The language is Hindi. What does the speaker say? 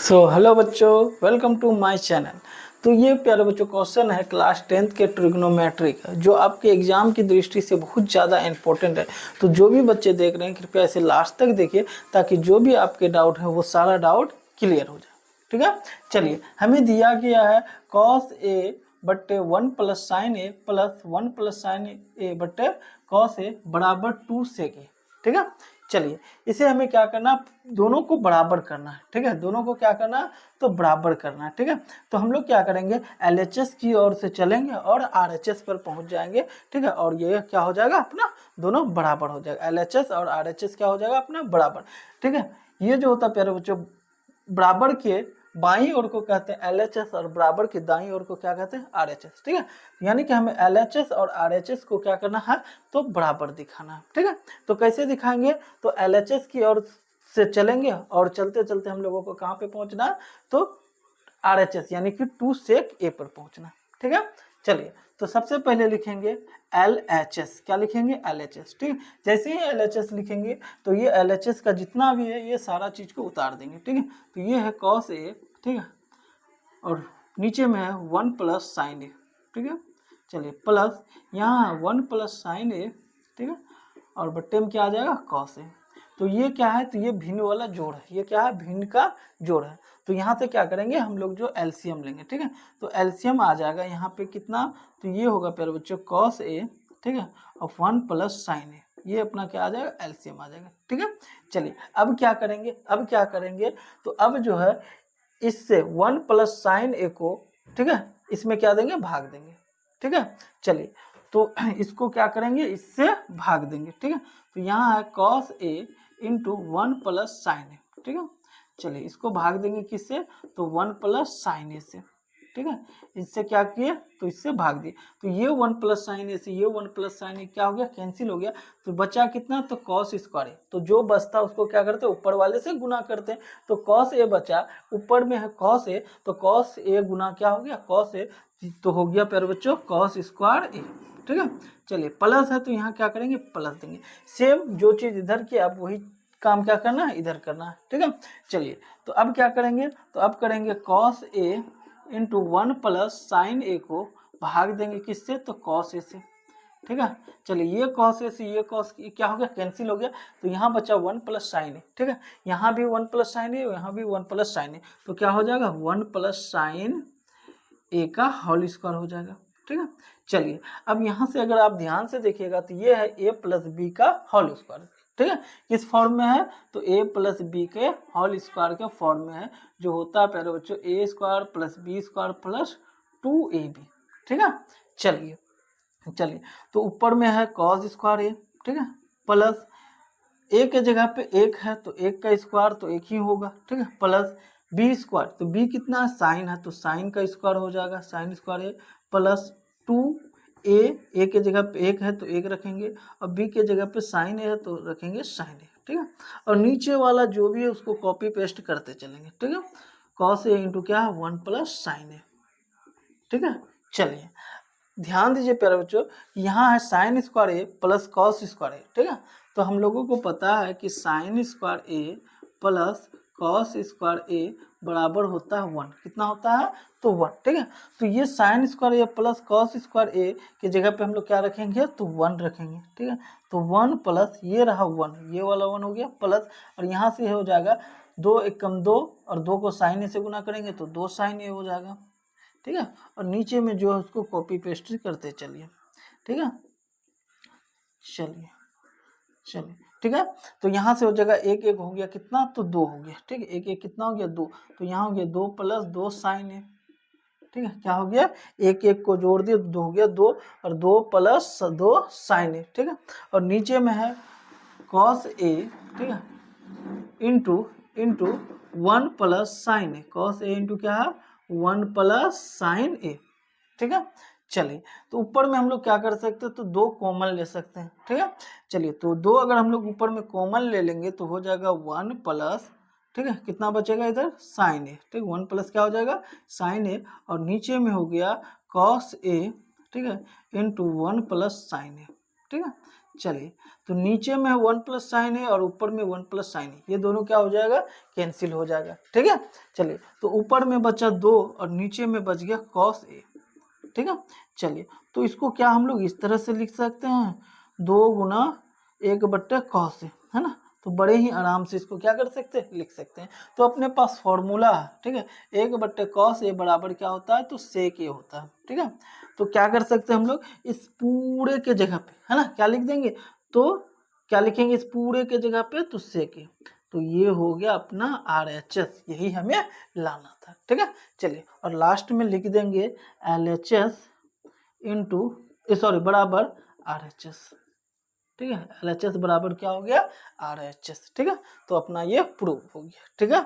हेलो बच्चों, वेलकम टू माय चैनल। तो ये प्यारे बच्चों क्वेश्चन है क्लास 10th के ट्रिग्नोमेट्री का, जो आपके एग्जाम की दृष्टि से बहुत ज़्यादा इंपॉर्टेंट है। तो जो भी बच्चे देख रहे हैं कृपया इसे लास्ट तक देखिए, ताकि जो भी आपके डाउट है वो सारा डाउट क्लियर हो जाए। ठीक है, चलिए हमें दिया गया है cos a बट्टे 1 प्लस साइन ए प्लस 1 प्लस साइन ए बट्टे cos a बराबर 2 sec a। ठीक है, चलिए इसे हमें क्या करना, दोनों को बराबर करना है। ठीक है, दोनों को क्या करना है, तो बराबर करना है। ठीक है, तो हम लोग क्या करेंगे, LHS की ओर से चलेंगे और RHS पर पहुंच जाएंगे। ठीक है, और ये क्या हो जाएगा अपना, दोनों बराबर हो जाएगा। LHS और RHS क्या हो जाएगा अपना बराबर। ठीक है, ये जो होता है प्यारे बच्चों, बराबर के बाईं ओर को कहते हैं LHS और बराबर की दाईं ओर को क्या कहते हैं RHS। ठीक है, यानी कि हमें LHS और RHS को क्या करना है, तो बराबर दिखाना है। ठीक है, तो कैसे दिखाएंगे, तो LHS की ओर से चलेंगे और चलते चलते हम लोगों को कहाँ पे पहुंचना है, तो RHS यानी कि 2 sec a पर पहुंचना। ठीक है, चलिए तो सबसे पहले लिखेंगे LHS। क्या लिखेंगे, LHS। ठीक है, जैसे ही LHS लिखेंगे तो ये LHS का जितना भी है ये सारा चीज को उतार देंगे। ठीक है, तो ये है cos a। ठीक है, और नीचे में है 1 प्लस साइन ए। ठीक है, चलिए प्लस यहाँ है 1 प्लस साइन ए। ठीक है, और बट्टे में क्या आ जाएगा, cos ए। तो ये क्या है, तो ये भिन्न वाला जोड़ है, ये क्या है, भिन्न का जोड़ है। तो यहाँ से क्या करेंगे हम लोग, जो एलसीएम लेंगे। ठीक है, तो एलसीएम आ जाएगा यहाँ पे कितना, तो ये होगा प्यारे बच्चों cos ए। ठीक है, और 1 प्लस साइन ए, ये अपना क्या आ जाएगा, एलसीएम आ जाएगा। ठीक है, चलिए अब क्या करेंगे, तो अब जो है इससे 1 प्लस साइन ए को, ठीक है, इसमें क्या देंगे, भाग देंगे। ठीक है, चलिए तो इसको क्या करेंगे, इससे भाग देंगे। ठीक है, तो यहाँ है cos a into 1 plus sine a. ठीक है, चलिए इसको भाग देंगे किससे, तो 1 प्लस साइन ए से। ठीक है, इससे क्या किए, तो इससे भाग दिए। तो ये 1 प्लस साइन ए से ये 1 प्लस साइन ए क्या हो गया, कैंसिल हो गया। तो बचा कितना, तो cos स्क्वायर ए। तो जो बचता उसको क्या करते हैं, ऊपर वाले से गुना करते हैं। तो cos ए बचा, ऊपर में है cos ए, तो cos ए गुना क्या हो गया, cos ए, तो हो गया प्यारे बच्चों cos स्क्वायर ए। ठीक है, चलिए प्लस है तो यहाँ क्या करेंगे, प्लस देंगे। सेम जो चीज इधर की आप वही काम क्या करना है, इधर करना है। ठीक है, चलिए तो अब क्या करेंगे, तो अब करेंगे cos a into 1 plus sine a को भाग देंगे किससे, तो cos a से। ठीक है, चलिए ये cos a से ये cos क्या हो गया, कैंसिल हो गया। तो यहाँ बचा 1 प्लस साइन ए। ठीक है, यहाँ भी 1 प्लस साइन ए, यहाँ भी 1 प्लस साइन ए, तो क्या हो जाएगा, 1 प्लस साइन ए का होल स्क्वायर हो जाएगा। ठीक है, चलिए अब यहाँ से अगर आप ध्यान से देखिएगा तो ये है a प्लस बी का होल स्क्वायर। ठीक है, किस फॉर्म में है, तो a प्लस बी के होल स्क्वायर के फॉर्म में है, जो होता है प्यारे बच्चों a square plus b square plus 2ab। ठीक है, चलिए तो ऊपर में है cos स्क्वायर a। ठीक है, प्लस ए के जगह पे एक है तो एक का स्क्वायर तो एक ही होगा। ठीक है, प्लस बी स्क्वायर, तो बी कितना है, साइन है, तो साइन का स्क्वायर हो जाएगा, साइन स्क्वायर है, प्लस 2 ए के जगह पे एक है तो एक रखेंगे, और बी के जगह पे साइन है तो रखेंगे साइन ए। ठीक है, और नीचे वाला जो भी है उसको कॉपी पेस्ट करते चलेंगे। ठीक है, कॉस ए इंटू क्या है, 1 प्लस साइन ए। ठीक है, चलिए ध्यान दीजिए प्यारे बच्चों, यहाँ है साइन स्क्वायर ए प्लस कॉस स्क्वायर ए। ठीक है, तो हम लोगों को पता है कि साइन स्क्वायर ए प्लस कॉस स्क्वायर ए बराबर होता है 1। कितना होता है, तो 1। ठीक है, तो ये साइन स्क्वायर ए प्लस कॉस स्क्वायर ए की जगह पे हम लोग क्या रखेंगे, तो 1 रखेंगे। ठीक है, तो 1 प्लस ये रहा 1, ये वाला 1 हो गया प्लस, और यहाँ से हो जाएगा 2 एकम 2, और 2 को साइन ए से गुना करेंगे तो 2 साइन ए हो जाएगा। ठीक है, और नीचे में जो है उसको कॉपी पेस्ट करते चलिए। ठीक है, चलिए ठीक है, तो यहाँ से हो जाएगा एक एक हो गया कितना, तो 2 हो गया। ठीक है, एक एक कितना हो गया, 2, तो यहाँ हो गया 2 प्लस 2 साइन ए। ठीक है, क्या हो गया, एक एक को जोड़ दिया 2 हो गया 2, और 2 प्लस 2 साइन ए। ठीक है, और नीचे में है कॉस ए। ठीक है, into into 1 plus sine A, cos A into क्या है, 1 प्लस साइन ए। ठीक है, चलिए तो ऊपर में हम लोग क्या कर सकते हैं, तो 2 कॉमन ले सकते हैं। ठीक है, चलिए तो 2 अगर हम लोग ऊपर में कॉमन ले लेंगे तो हो जाएगा 1 प्लस, ठीक है, कितना बचेगा इधर, साइन ए। ठीक, 1 प्लस क्या हो जाएगा, साइन ए, और नीचे में हो गया कॉस ए। ठीक है, इंटू 1 प्लस साइन ए। ठीक है, चलिए, तो नीचे में 1 प्लस साइन है और ऊपर में 1 प्लस साइन है, ये दोनों क्या हो जाएगा, कैंसिल हो जाएगा। ठीक है, चलिए, तो ऊपर में बचा 2 और नीचे में बच गया कॉस ए। ठीक है, चलिए, तो इसको क्या हम लोग इस तरह से लिख सकते हैं, 2 गुना 1/cos ए, है ना। तो बड़े ही आराम से इसको क्या कर सकते हैं, लिख सकते हैं। तो अपने पास फॉर्मूला है, ठीक है, 1/cos ए बराबर क्या होता है, तो सेक ए होता है। ठीक है, तो क्या कर सकते हैं हम लोग, इस पूरे के जगह पे, है ना, क्या लिख देंगे, तो क्या लिखेंगे इस पूरे के जगह पे, तो सेक ए। तो ये हो गया अपना RHS, यही हमें लाना था। ठीक है, चलिए, और लास्ट में लिख देंगे LHS इंटू सॉरी बराबर RHS। ठीक है, LHS बराबर क्या हो गया, RHS। ठीक है, तो अपना ये प्रूव हो गया। ठीक है,